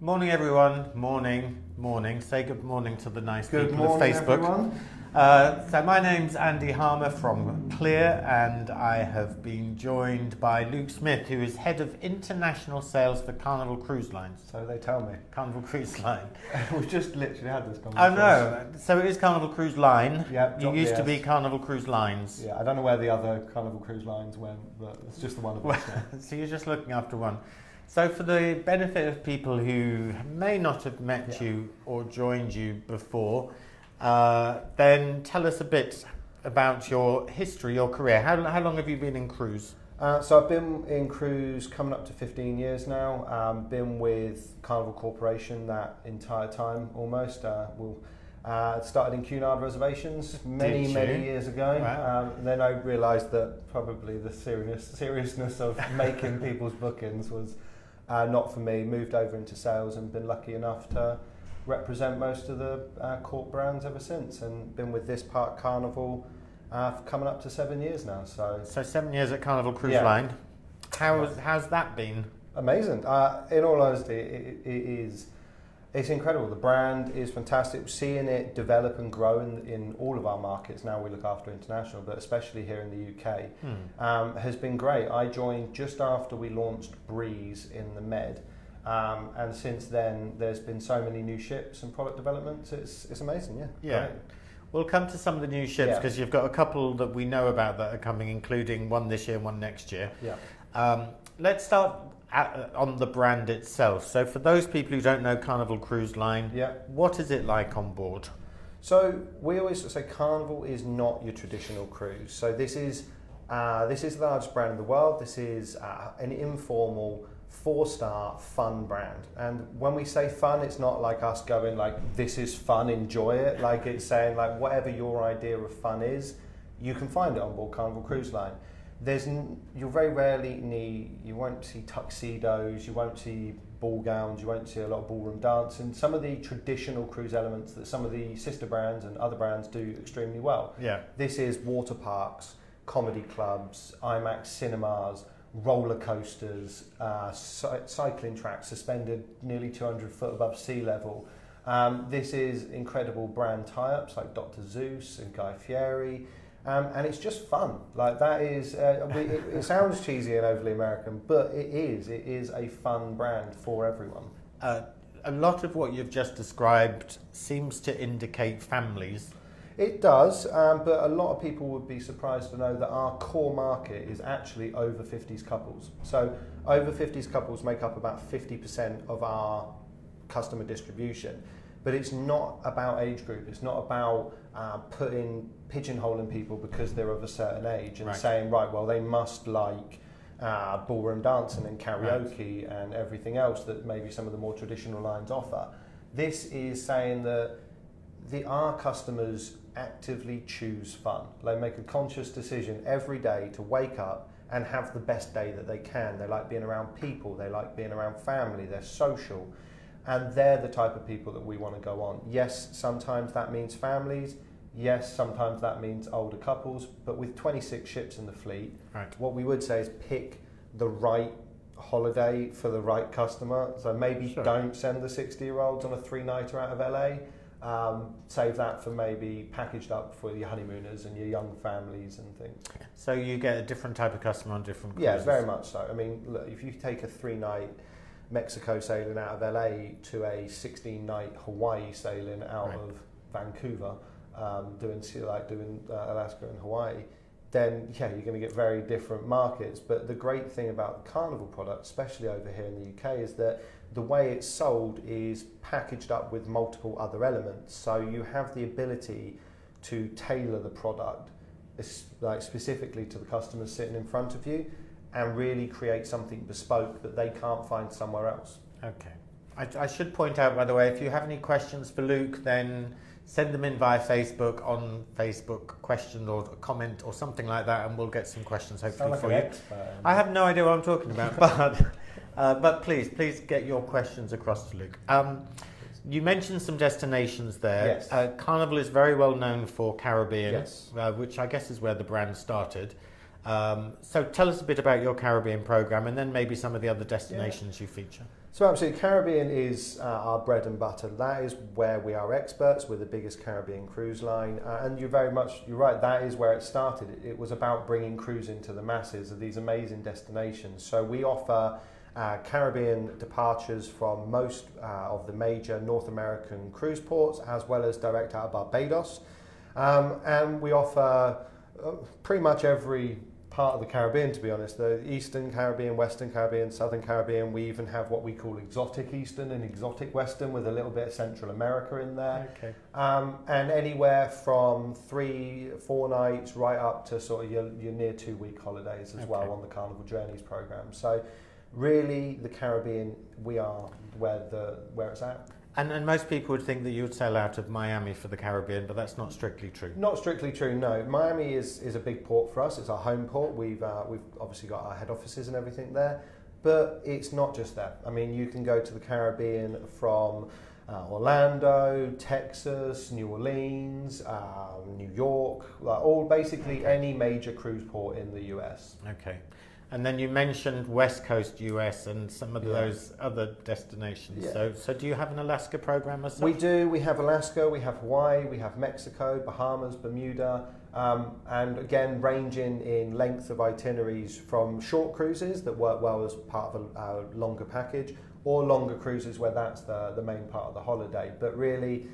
Morning, everyone. Morning. Say good morning to the nice Good people morning, of Facebook. everyone. So my name's Andy Harmer from CLIA, and I have been joined by Luke Smith, who is Head of International Sales for Carnival Cruise Line. So they tell me. Carnival Cruise Line. We've just literally had this Oh conversation. no, so it is Carnival Cruise Line. Yeah, You used to be Carnival Cruise Lines. Yeah, I don't know where the other Carnival Cruise Lines went, but it's just the one of us now. So you're just looking after one. So for the benefit of people who may not have met you or joined you before, then tell us a bit about your history, your career. How long have you been in cruise? So I've been in cruise coming up to 15 years now. Been with Carnival Corporation that entire time almost. Started in Cunard reservations many years ago. Wow. And then I realised that probably the seriousness of making people's bookings was not for me. Moved over into sales and been lucky enough to represent most of the corp brands ever since, and been with this part Carnival for coming up to 7 years now. So 7 years at Carnival Cruise Line. How's that been? Amazing. In all honesty, it's incredible. The brand is fantastic. Seeing it develop and grow in all of our markets. Now we look after international, but especially here in the UK, has been great. I joined just after we launched Breeze in the Med. And since then, there's been so many new ships and product developments. It's amazing, Yeah. Great. We'll come to some of the new ships because you've got a couple that we know about that are coming, including one this year and one next year. Yeah. Let's start on the brand itself. So for those people who don't know Carnival Cruise Line, what is it like on board? So we always say Carnival is not your traditional cruise. So this is the largest brand in the world. This is an informal 4-star fun brand, and when we say fun, it's not like us going like this is fun, enjoy it. Like it's saying like whatever your idea of fun is, you can find it on board Carnival Cruise Line. You'll very rarely you won't see tuxedos, you won't see ball gowns, you won't see a lot of ballroom dance, and some of the traditional cruise elements that some of the sister brands and other brands do extremely well. Yeah. This is water parks, comedy clubs, IMAX cinemas, roller coasters, cycling tracks suspended nearly 200 foot above sea level. This is incredible brand tie-ups like Dr. Seuss and Guy Fieri, and it's just fun. Like that is, it sounds cheesy and overly American, but it is a fun brand for everyone. A lot of what you've just described seems to indicate families. It does, but a lot of people would be surprised to know that our core market is actually over 50s couples. So over 50s couples make up about 50% of our customer distribution. But it's not about age group. It's not about pigeonholing people because they're of a certain age and saying, right, well, they must like ballroom dancing and karaoke and everything else that maybe some of the more traditional lines offer. This is saying that our customers actively choose fun. They make a conscious decision every day to wake up and have the best day that they can. They like being around people, they like being around family, they're social, and they're the type of people that we want to go on. Yes, sometimes that means families, yes, sometimes that means older couples, but with 26 ships in the fleet, what we would say is pick the right holiday for the right customer. So maybe don't send the 60-year-olds on a 3-nighter out of LA. Save that for maybe packaged up for your honeymooners and your young families and things. So you get a different type of customer on different cruises? Yeah, very much so. I mean, look, if you take a 3-night Mexico sailing out of LA to a 16-night Hawaii sailing out of Vancouver, doing Alaska and Hawaii, then you're going to get very different markets. But the great thing about the Carnival product, especially over here in the UK, is that the way it's sold is packaged up with multiple other elements. So you have the ability to tailor the product specifically to the customers sitting in front of you and really create something bespoke that they can't find somewhere else. Okay. I should point out, by the way, if you have any questions for Luke, then send them in via Facebook, on Facebook, question or a comment or something like that, and we'll get some questions hopefully for you. I have no idea what I'm talking about, but please get your questions across to Luke. You mentioned some destinations there. Yes. Carnival is very well known for Caribbean, Yes. which I guess is where the brand started. So tell us a bit about your Caribbean program and then maybe some of the other destinations you feature. So absolutely, Caribbean is our bread and butter. That is where we are experts. We're the biggest Caribbean cruise line, and you're right. That is where it started. It was about bringing cruising to the masses of these amazing destinations. So we offer Caribbean departures from most of the major North American cruise ports, as well as direct out of Barbados, and we offer pretty much every part of the Caribbean, to be honest. The Eastern Caribbean, Western Caribbean, Southern Caribbean. We even have what we call exotic Eastern and exotic Western with a little bit of Central America in there. Okay. And anywhere from 3-4 nights right up to sort of your near 2-week holidays as well on the Carnival Journeys program. So really the Caribbean, we are where it's at. And most people would think that you would sail out of Miami for the Caribbean, but that's not strictly true. Not strictly true, no. Miami is a big port for us. It's our home port. We've obviously got our head offices and everything there, but it's not just that. I mean, you can go to the Caribbean from Orlando, Texas, New Orleans, New York, all basically any major cruise port in the US. Okay. And then you mentioned West Coast US and some of those other destinations. Yeah. So do you have an Alaska program as such? We do. We have Alaska, we have Hawaii, we have Mexico, Bahamas, Bermuda, and again ranging in length of itineraries from short cruises that work well as part of a longer package, or longer cruises where that's the main part of the holiday. But really,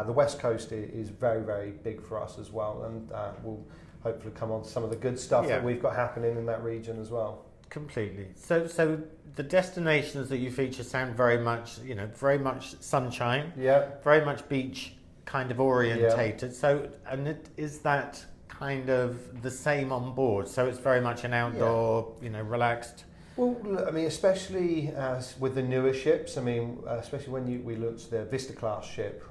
the West Coast is very, very big for us as well, and we'll hopefully come on to some of the good stuff that we've got happening in that region as well. Completely. So the destinations that you feature sound very much sunshine. Yeah. Very much beach kind of orientated. Yeah. So, and is that kind of the same on board? So it's very much an outdoor, relaxed. Well, I mean, especially with the newer ships. I mean, especially when we launched the Vista class ship,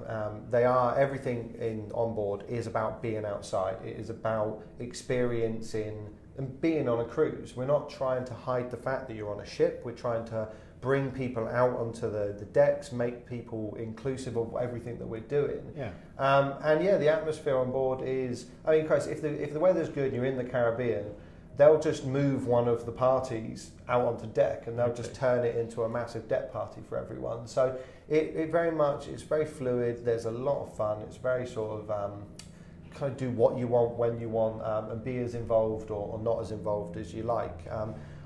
everything on board is about being outside. It is about experiencing and being on a cruise. We're not trying to hide the fact that you're on a ship. We're trying to bring people out onto the decks, make people inclusive of everything that we're doing. Yeah. The atmosphere on board is. I mean, Chris, if the weather's good and you're in the Caribbean, they'll just move one of the parties out onto deck and they'll just turn it into a massive deck party for everyone. So it very much, it's very fluid, there's a lot of fun, it's very sort of kind of do what you want when you want and be as involved or not as involved as you like.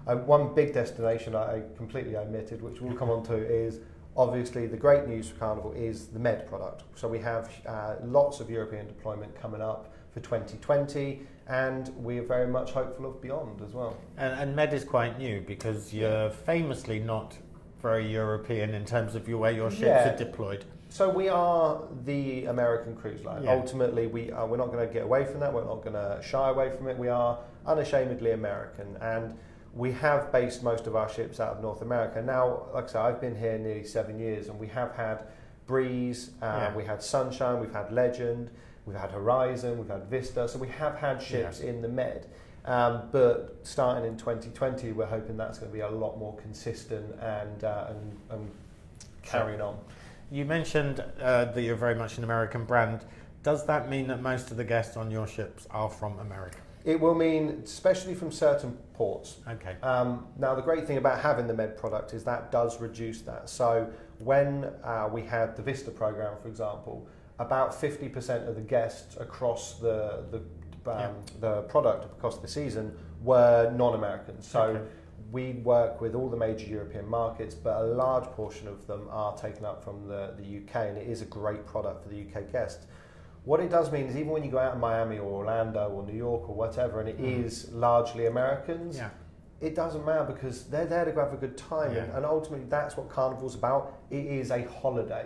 One big destination I completely omitted, which we'll come on to, is obviously the great news for Carnival is the Med product. So we have lots of European deployment coming up for 2020, and we're very much hopeful of beyond as well. And Med is quite new because you're famously not very European in terms of where your ships are deployed. So we are the American cruise line. Yeah. Ultimately, we're not going to get away from that. We're not going to shy away from it. We are unashamedly American, and we have based most of our ships out of North America. Now, like I said, I've been here nearly 7 years, and we have had Breeze, we had Sunshine, we've had Legend, we've had Horizon, we've had Vista, so we have had ships in the Med. But starting in 2020, we're hoping that's going to be a lot more consistent and carrying on. You mentioned that you're very much an American brand. Does that mean that most of the guests on your ships are from America? It will mean, especially from certain ports. Okay. Now, the great thing about having the Med product is that does reduce that. So when we had the Vista program, for example, about 50% of the guests across the product across the season were non-Americans. So we work with all the major European markets, but a large portion of them are taken up from the UK, and it is a great product for the UK guests. What it does mean is even when you go out in Miami or Orlando or New York or whatever, and it is largely Americans, it doesn't matter because they're there to have a good time, and ultimately that's what Carnival's about. It is a holiday,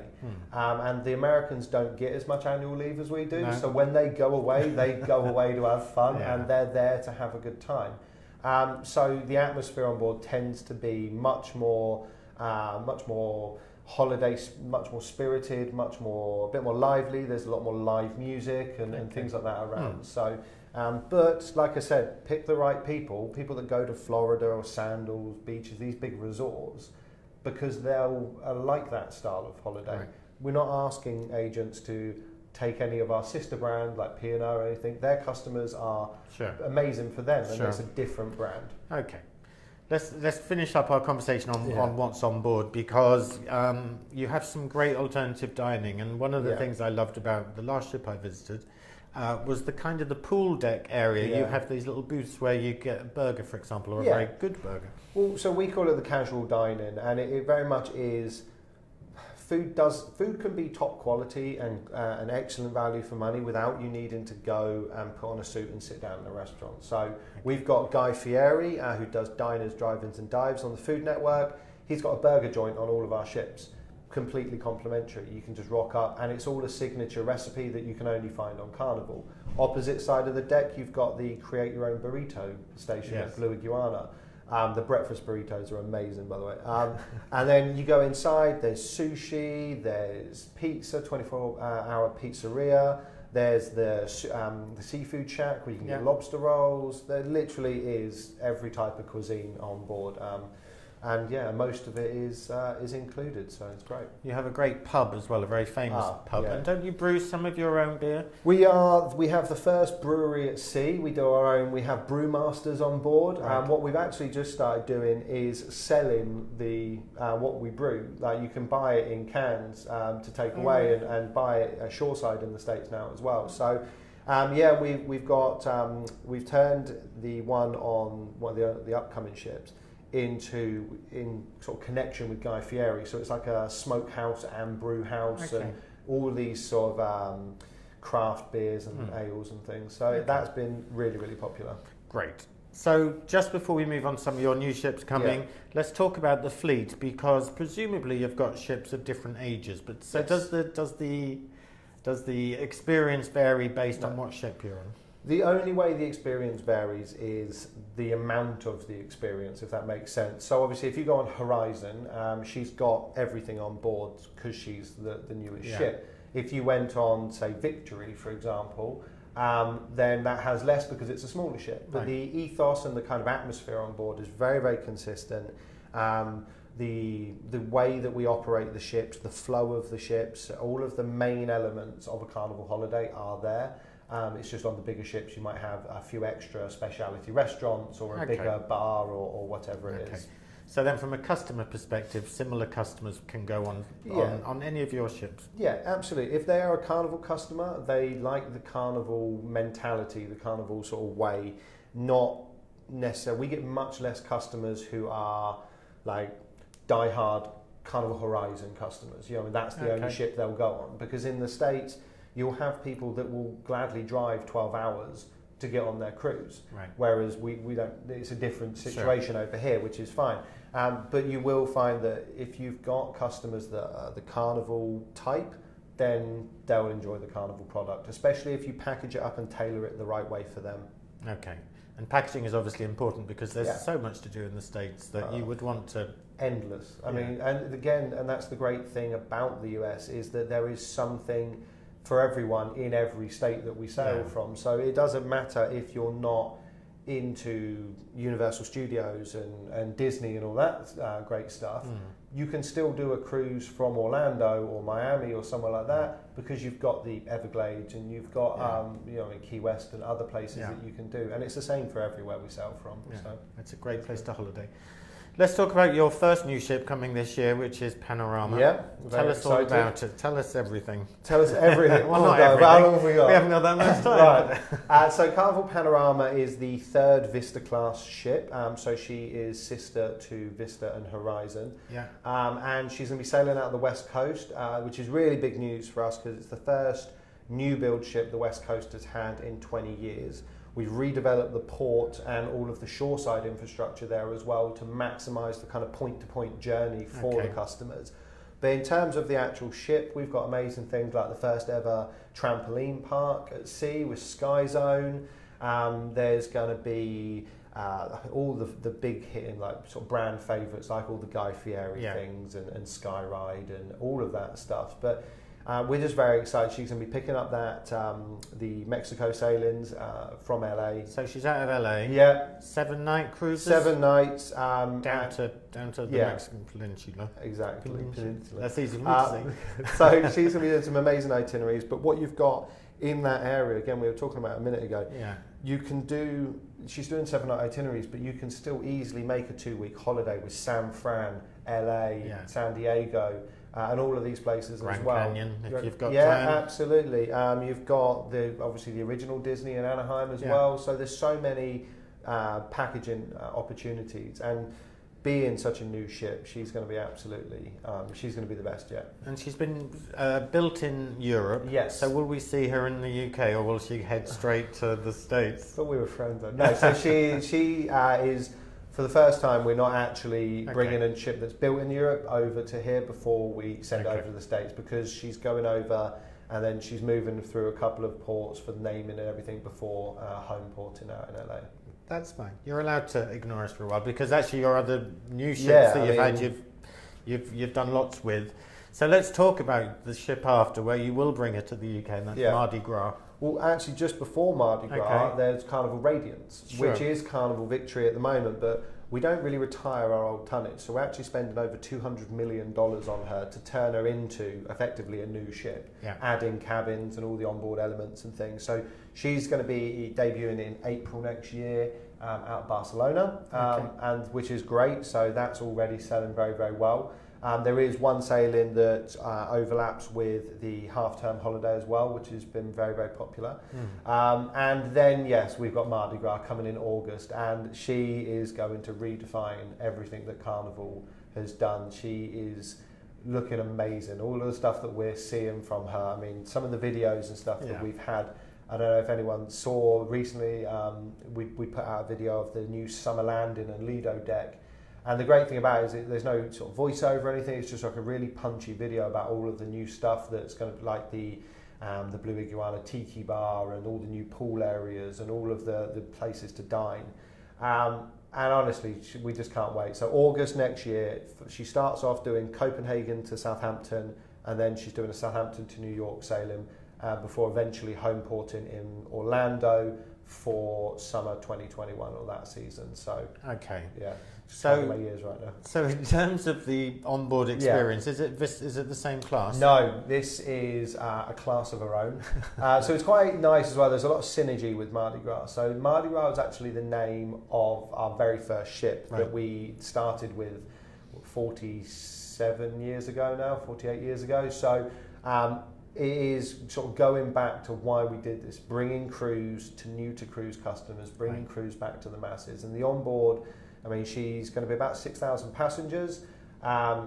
and the Americans don't get as much annual leave as we do, so when they go away to have fun, and they're there to have a good time. So the atmosphere on board tends to be much more holiday, much more spirited, a bit more lively. There's a lot more live music and things like that around. So, but like I said, pick the right people that go to Florida or Sandals beaches, these big resorts, because they'll like that style of holiday. Right. We're not asking agents to take any of our sister brand like P&O or anything, their customers are amazing for them, and it's a different brand. Okay. Let's finish up our conversation on what's on board, because you have some great alternative dining, and one of the things I loved about the last ship I visited was the kind of the pool deck area. You have these little booths where you get a burger, for example, or a very good burger. Well, so we call it the casual dining, and it very much is. Food can be top quality and an excellent value for money without you needing to go and put on a suit and sit down in a restaurant. So we've got Guy Fieri, who does diners, drive-ins and dives on the Food Network. He's got a burger joint on all of our ships, completely complimentary. You can just rock up, and it's all a signature recipe that you can only find on Carnival. Opposite side of the deck, you've got the create your own burrito station at Blue Iguana. The breakfast burritos are amazing, by the way. And then you go inside, there's sushi, there's pizza, 24-hour pizzeria, there's the seafood shack where you can get lobster rolls. There literally is every type of cuisine on board. And most of it is included, so it's great. You have a great pub as well, a very famous pub. And don't you brew some of your own beer? We have the first brewery at sea. We do our own. We have brewmasters on board. And what we've actually just started doing is selling the what we brew. Like, you can buy it in cans to take away, and buy it shoreside in the States now as well. So. We've turned the one on one of the upcoming ships in sort of connection with Guy Fieri, so it's like a smokehouse and brew house and all these sort of craft beers and ales and things. So that's been really, really popular. Great. So just before we move on to some of your new ships coming, let's talk about the fleet, because presumably you've got ships of different ages. But so does the experience vary based on what ship you're on? The only way the experience varies is the amount of the experience, if that makes sense. So obviously if you go on Horizon, she's got everything on board because she's the newest ship. If you went on, say, Victory, for example, then that has less because it's a smaller ship. But the ethos and the kind of atmosphere on board is very, very consistent. The way that we operate the ships, the flow of the ships, all of the main elements of a Carnival holiday are there. It's just on the bigger ships you might have a few extra specialty restaurants or a bigger bar or whatever it is. So then from a customer perspective, similar customers can go on any of your ships? Yeah, absolutely. If they are a Carnival customer, they like the Carnival mentality, the Carnival sort of way, not necessarily. We get much less customers who are like die-hard Carnival Horizon customers. You know, that's the only ship they'll go on, because in the States you'll have people that will gladly drive 12 hours to get on their cruise, whereas we don't. It's a different situation over here, which is fine. But you will find that if you've got customers that are the Carnival type, then they'll enjoy the Carnival product, especially if you package it up and tailor it the right way for them. Okay. And packaging is obviously important, because there's so much to do in the States that you would want to... Endless. I mean, and again, and that's the great thing about the US, is that there is something for everyone in every state that we sail from. So it doesn't matter if you're not into Universal Studios and Disney and all that great stuff. You can still do a cruise from Orlando or Miami or somewhere like that, because you've got the Everglades and you've got in Key West and other places that you can do, and it's the same for everywhere we sail from. So it's a great place to holiday. Let's talk about your first new ship coming this year, which is Panorama. Yeah, tell us all about it. Tell us everything. Tell us everything. Well, not everything. How long have we got? We haven't got that much time. Right. So Carnival Panorama is the third Vista class ship. So she is sister to Vista and Horizon. Yeah. And she's going to be sailing out the West Coast, which is really big news for us, because it's the first new build ship the West Coast has had in 20 years. We've redeveloped the port and all of the shoreside infrastructure there as well to maximise the kind of point-to-point journey for the customers. But in terms of the actual ship, we've got amazing things like the first ever trampoline park at sea with Sky Zone. There's going to be all the big hitting, like sort of brand favourites, like all the Guy Fieri things and Sky Ride and all of that stuff. But We're just very excited. She's going to be picking up that the Mexico sailings from LA. So she's out of LA. Yeah. 7-night cruises. 7 nights. Down to the Mexican peninsula. Exactly. Peninsula. That's easy for me to say. So she's going to be doing some amazing itineraries. But what you've got in that area, again, we were talking about a minute ago. Yeah. You can do. She's doing 7-night itineraries, but you can still easily make a 2-week holiday with San Fran, LA, San Diego. And all of these places Grand as well. Canyon, if you've got time. time. Absolutely. You've got obviously the original Disney in Anaheim as well. So there's so many packaging opportunities. And being such a new ship, she's going to be absolutely, she's going to be the best yet. And she's been built in Europe. Yes. So will we see her in the UK, or will she head straight to the States? But we were friends then. No, so she is. For the first time, we're not actually bringing a ship that's built in Europe over to here before we send it over to the States, because she's going over and then she's moving through a couple of ports for the naming and everything before home porting out in LA. That's fine. You're allowed to ignore us for a while, because actually your other new ships that you've done lots with. So let's talk about the ship after, where you will bring her to the UK, and that's Mardi Gras. Well, actually, just before Mardi Gras, there's Carnival Radiance, which is Carnival Victory at the moment, but we don't really retire our old tonnage. So we're actually spending over $200 million on her to turn her into, effectively, a new ship, adding cabins and all the onboard elements and things. So she's going to be debuting in April next year out of Barcelona, and which is great. So that's already selling very, very well. There is one sailing that overlaps with the half-term holiday as well, which has been very, very popular. And then, yes, we've got Mardi Gras coming in August, and she is going to redefine everything that Carnival has done. She is looking amazing. All of the stuff that we're seeing from her, I mean, some of the videos and stuff that we've had, I don't know if anyone saw recently, we put out a video of the new summer landing and Lido deck. And the great thing about it is there's no sort of voiceover or anything. It's just like a really punchy video about all of the new stuff that's going to be like the Blue Iguana Tiki Bar and all the new pool areas and all of the places to dine. And honestly, we just can't wait. So August next year, she starts off doing Copenhagen to Southampton, and then she's doing a Southampton to New York sailing before eventually home porting in Orlando for summer 2021 or that season. So so my years right now. So in terms of the onboard experience, is it the same class? No, this is a class of her own. So it's quite nice as well. There's a lot of synergy with Mardi Gras. So Mardi Gras is actually the name of our very first ship that we started with 47 years ago now, 48 years ago. So it is sort of going back to why we did this, bringing cruise to new-to-cruise customers, bringing cruise back to the masses. And the onboard, I mean, she's going to be about 6,000 passengers.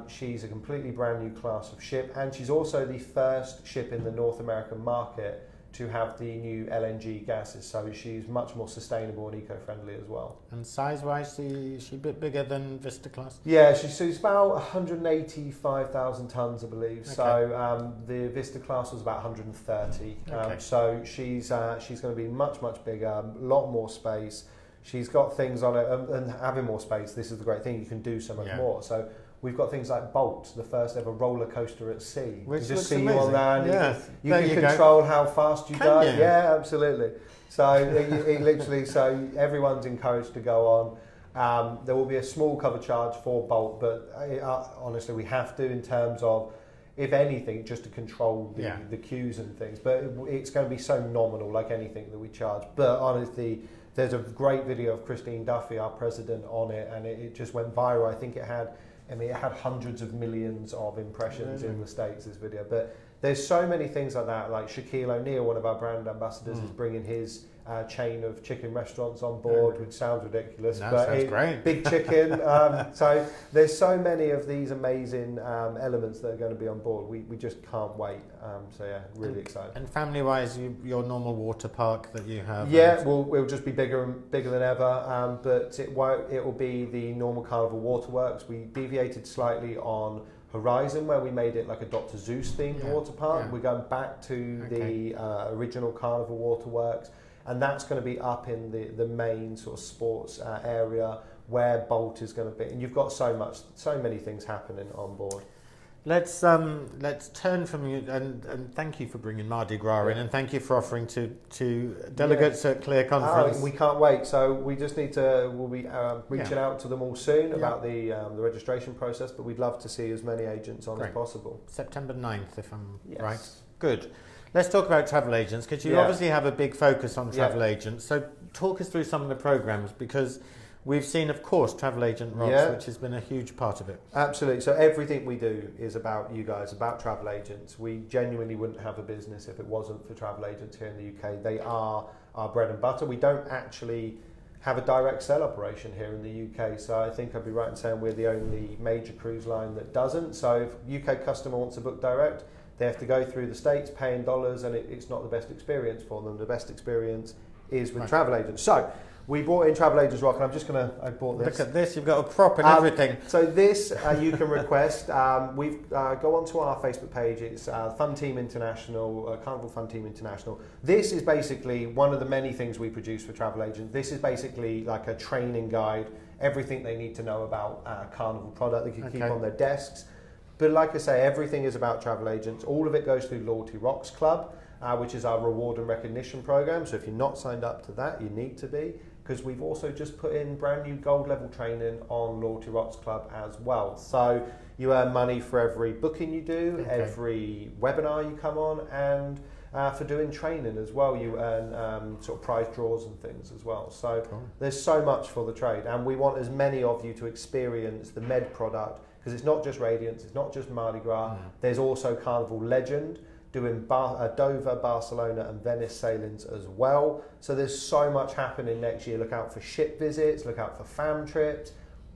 She's a completely brand new class of ship, and she's also the first ship in the North American market to have the new LNG gases, so she's much more sustainable and eco-friendly as well. And size-wise, is she a bit bigger than Vista class? Yeah, she's about 185,000 tonnes, I believe. Okay. So the Vista class was about 130. So she's going to be much, much bigger, a lot more space. She's got things on it, and having more space, this is the great thing, you can do so much more. So we've got things like Bolt, the first ever roller coaster at sea. Which you just see amazing. You on there, and you can control how fast you go. Yeah, absolutely. So it literally, so everyone's encouraged to go on. There will be a small cover charge for Bolt, but honestly, we have to in terms of, if anything, just to control the queues and things. But it's going to be so nominal, like anything that we charge. But honestly, there's a great video of Christine Duffy, our president, on it, and it just went viral. I think it had hundreds of millions of impressions in the States, this video. But there's so many things like that, like Shaquille O'Neal, one of our brand ambassadors, is bringing his chain of chicken restaurants on board, which sounds ridiculous. No, but sounds great. Big chicken. So there's so many of these amazing elements that are going to be on board. We just can't wait. So yeah, really excited. And family-wise, your normal water park that you have? Yeah, we'll just be bigger than ever. But it will be the normal Carnival Waterworks. We deviated slightly on Horizon, where we made it like a Dr. Zeus themed water park. We're going back to the original Carnival Waterworks, and that's going to be up in the main sort of sports area where Bolt is going to be. And you've got so many things happening on board. Let's turn from you and thank you for bringing Mardi Gras in, and thank you for offering to delegates at CLIA conference. We can't wait. So we just need to. We'll be reaching out to them all soon about the registration process. But we'd love to see as many agents on as possible. September 9th, if I'm right. Good. Let's talk about travel agents, because you obviously have a big focus on travel agents. So talk us through some of the programs, because we've seen, of course, Travel Agent Rocks, which has been a huge part of it. Absolutely. So everything we do is about you guys, about travel agents. We genuinely wouldn't have a business if it wasn't for travel agents here in the UK. They are our bread and butter. We don't actually have a direct sell operation here in the UK. So I think I'd be right in saying we're the only major cruise line that doesn't. So if a UK customer wants to book direct, they have to go through the States, pay in dollars, and it's not the best experience for them. The best experience is with travel agents. So we brought in Travel Agents Rock, and I'm just I bought this. Look at this, you've got a prop and everything. So this you can request. We've go onto our Facebook page. It's Fun Team International, Carnival Fun Team International. This is basically one of the many things we produce for travel agents. This is basically like a training guide, everything they need to know about Carnival product they can keep on their desks. But like I say, everything is about travel agents. All of it goes through Loyalty Rocks Club, which is our reward and recognition program. So if you're not signed up to that, you need to be, because we've also just put in brand new gold level training on Loyalty Rocks Club as well. So you earn money for every booking you do, every webinar you come on, and for doing training as well. You earn sort of prize draws and things as well. So there's so much for the trade, and we want as many of you to experience the Med product, because it's not just Radiance, it's not just Mardi Gras. There's also Carnival Legend, doing Dover, Barcelona and Venice sailings as well. So there's so much happening next year. Look out for ship visits, look out for fam trips,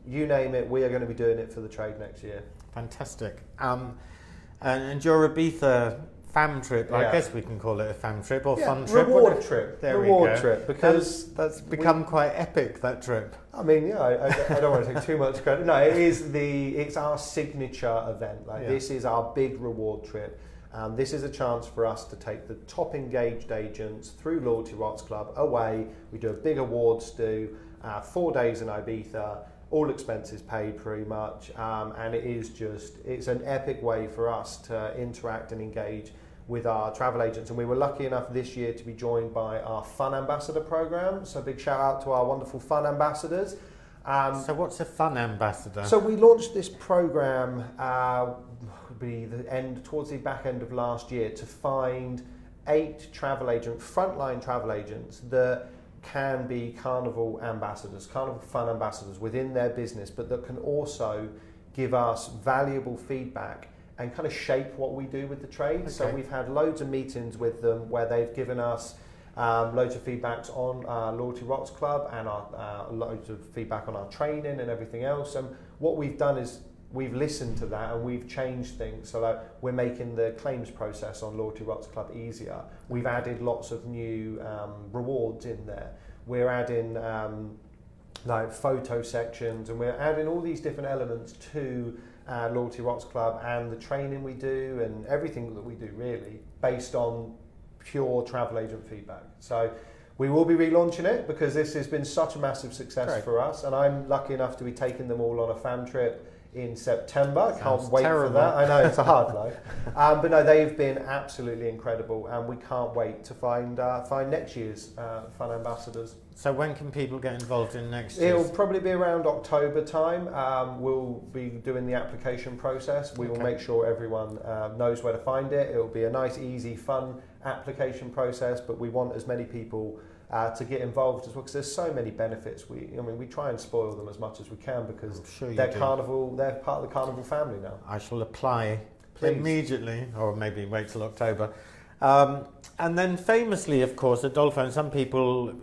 you name it, we are going to be doing it for the trade next year. Fantastic. And your Ibiza fam trip, I guess we can call it a fam trip or fun trip. Reward trip. There reward we go. Trip, because that's become quite epic, that trip. I mean, I don't want to take too much credit. No, it's our signature event. This is our big reward trip. This is a chance for us to take the top engaged agents through Loyalty Rocks Club away. We do a big awards do, 4 days in Ibiza, all expenses paid pretty much, and it's an epic way for us to interact and engage with our travel agents. And we were lucky enough this year to be joined by our Fun Ambassador program. So big shout out to our wonderful Fun Ambassadors. So what's a Fun Ambassador? So we launched this program towards the back end of last year to find 8 frontline travel agents that can be Carnival ambassadors, Carnival Fun ambassadors within their business, but that can also give us valuable feedback and kind of shape what we do with the trade. So we've had loads of meetings with them where they've given us loads of feedbacks on our Loyalty Rocks Club and loads of feedback on our training and everything else. And what we've done is we've listened to that and we've changed things so that we're making the claims process on Loyalty Rocks Club easier. We've added lots of new rewards in there. We're adding like photo sections, and we're adding all these different elements to Loyalty Rocks Club and the training we do and everything that we do really based on pure travel agent feedback. So we will be relaunching it because this has been such a massive success for us, and I'm lucky enough to be taking them all on a fam trip in September. Can't wait for that. I know it's a hard life, but no, they've been absolutely incredible, and we can't wait to find next year's Fun Ambassadors. So when can people get involved in next year? It'll probably be around October time. We'll be doing the application process. We will make sure everyone knows where to find it. It'll be a nice, easy, fun application process, but we want as many people to get involved as well, because there's so many benefits. We try and spoil them as much as we can because they're Carnival. They're part of the Carnival family now. I shall apply immediately, or maybe wait till October. And then famously, of course, Adolfo, and some people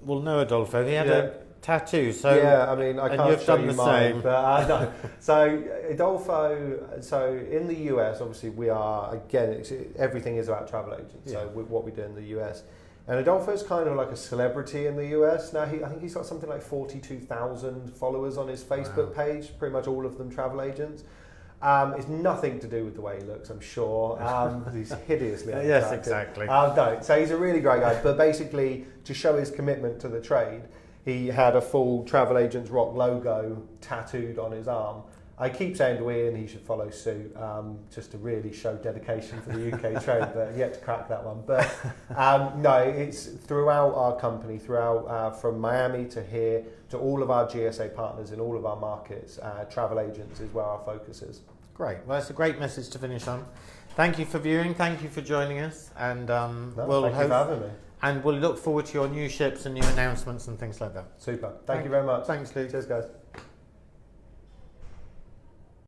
will know Adolfo. He had a tattoo. So yeah, I mean, I can't show you mine, same. But no. So Adolfo. So in the US, obviously, we are everything is about travel agents. So what we do in the US. And Adolfo's kind of like a celebrity in the US now. I think he's got something like 42,000 followers on his Facebook page, pretty much all of them travel agents. It's nothing to do with the way he looks, I'm sure. He's hideously unattractive. Yes, exactly. No, so he's a really great guy. But basically, to show his commitment to the trade, he had a full Travel Agents Rock logo tattooed on his arm. I keep saying to Ian he should follow suit, just to really show dedication for the UK trade, but yet to crack that one. But no, it's throughout our company, throughout from Miami to here, to all of our GSA partners in all of our markets, travel agents is where our focus is. Great. Well, that's a great message to finish on. Thank you for viewing. Thank you for joining us, and Thank you for having me. And we'll look forward to your new ships and new announcements and things like that. Super. Thank you very much. Thanks, Luke. Cheers, guys.